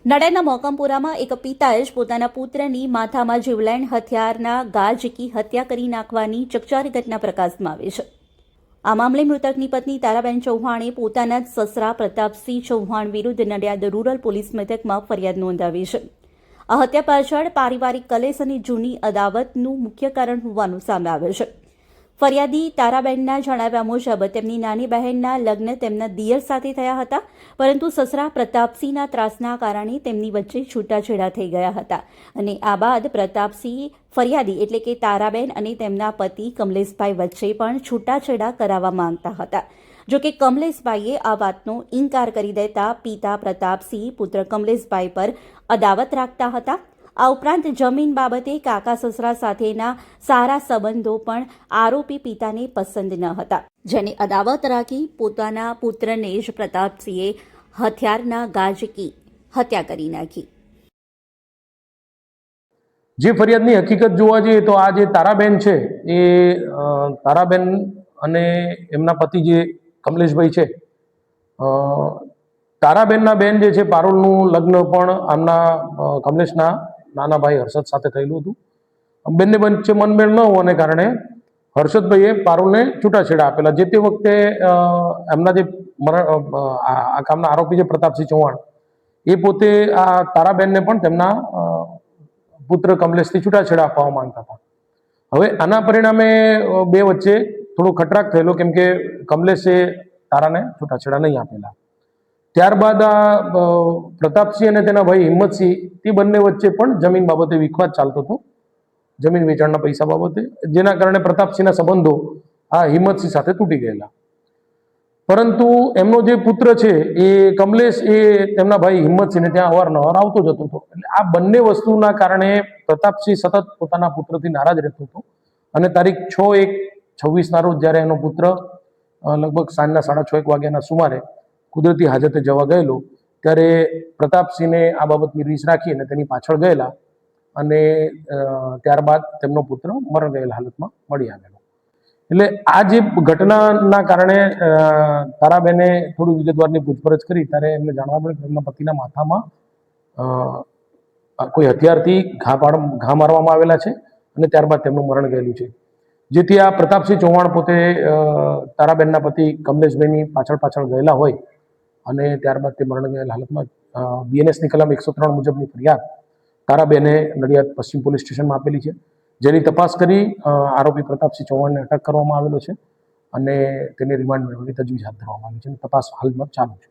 નડિયાદના મોકમપુરામાં એક પિતાએ જ પોતાના પુત્રની માથામાં જીવલેણ હથિયારના ઘા ઝીકી હત્યા કરી નાખવાની ચકચારી ઘટના પ્રકાશમાં આવી છે। આ મામલે મૃતકની પત્ની તારાબેન ચૌહાણે પોતાના જ સસરા પ્રતાપસિંહ ચૌહાણ વિરુદ્ધ નડિયાદ રૂરલ પોલીસ મથકમાં ફરિયાદ નોંધાવી છે। આ હત્યા પાછળ પારિવારિક કલેશ અને જૂની અદાવતનું મુખ્ય કારણ હોવાનું સામે આવ્યું છે। ફરિયાદી તારાબેનના જણાવ્યા મુજબ તેમની નાની બહેનના લગ્ન તેમના દિયર સાથે થયા હતા, પરંતુ સસરા પ્રતાપસિંહના ત્રાસના કારણે તેમની વચ્ચે છૂટાછેડા થઈ ગયા હતા અને આ બાદ પ્રતાપસિંહ ફરિયાદી એટલે કે તારાબેન અને તેમના પતિ કમલેશભાઈ વચ્ચે પણ છૂટાછેડા કરાવવા માંગતા હતા। જો કે કમલેશભાઈએ આ વાતનો ઇનકાર કરી દેતા પિતા પ્રતાપસિંહ પુત્ર કમલેશભાઈ પર અદાવત રાખતા હતા। આ ઉપરાંત જમીન બાબતે કાકા સસરા સાથેના સારા સંબંધો પણ આરોપી પિતાને પસંદ ન હતા, જેને અદાવત રાખી પોતાના પુત્રને જ પ્રતાપસિંહે હથિયારના ઘા ઝીકી હત્યા કરી નાખી। જે ફરિયાદની હકીકત જોવા જઈએ તો આ જે તારાબેન છે એ તારાબેન અને એમના પતિ જે કમલેશભાઈ છે, તારાબેનના બેન જે છે પારુલનું લગ્ન પણ આમના કમલેશના નાના ભાઈ હર્ષદ સાથે થયેલું હતું। બંને વચ્ચે મનમેળ ન હોવાને કારણે હર્ષદભાઈએ પારુલને છૂટાછેડા આપેલા। જે તે વખતે એમના જે આ કામના આરોપી છે પ્રતાપસિંહ ચૌહાણ, એ પોતે આ તારાબેનને પણ તેમના પુત્ર કમલેશથી છૂટાછેડા આપવા માંગતા હતા। હવે આના પરિણામે બે વચ્ચે થોડો ખટરાક થયેલો, કેમ કે કમલેશે તારાને છૂટાછેડા નહીં આપેલા। ત્યારબાદ આ પ્રતાપસિંહ અને તેના ભાઈ હિંમતસિંહ તે બંને વચ્ચે પણ જમીન બાબતે વિખવાદ ચાલતો હતો, જમીન વેચાણના પૈસા બાબતે, જેના કારણે પ્રતાપસિંહના સંબંધો આ હિંમતસિંહ સાથે તૂટી ગયેલા। પરંતુ એમનો જે પુત્ર છે એ કમલેશ એ તેમના ભાઈ હિંમતસિંહને ત્યાં અવારનવાર આવતો જતો હતો। એટલે આ બંને વસ્તુના કારણે પ્રતાપસિંહ સતત પોતાના પુત્રથી નારાજ રહેતો હતો અને તારીખ 6/1/26ના રોજ જ્યારે એનો પુત્ર લગભગ સાંજના 6:30 વાગ્યાના સુમારે કુદરતી હાજતે જવા ગયેલો, ત્યારે પ્રતાપસિંહને આ બાબતની રીસ રાખી અને તેની પાછળ ગયેલા અને ત્યારબાદ તેમનો પુત્ર મરણ ગયેલ હાલતમાં મળી આવેલો। એટલે આ જે ઘટનાના કારણે તારાબેને થોડી વિગતવારની પૂછપરછ કરી ત્યારે એમને જાણવા મળ્યું કે એમના પતિના માથામાં કોઈ હથિયારથી ઘા મારવામાં આવેલા છે અને ત્યારબાદ તેમનું મરણ ગયેલું છે। જેથી આ પ્રતાપસિંહ ચૌહાણ પોતે તારાબેનના પતિ કમલેશભાઈની પાછળ ગયેલા હોય અને ત્યારબાદ તે મરણ ગયેલ હાલતમાં BNSની કલમ 103 મુજબની ફરિયાદ તારાબેને નડિયાદ પશ્ચિમ પોલીસ સ્ટેશનમાં આપેલી છે, જેની તપાસ કરી આરોપી પ્રતાપસિંહ ચૌહાણને અટક કરવામાં આવેલો છે અને તેની રિમાન્ડ મેળવવાની તજવીજ હાથ ધરવામાં આવી છે। તપાસ હાલમાં ચાલુ છે।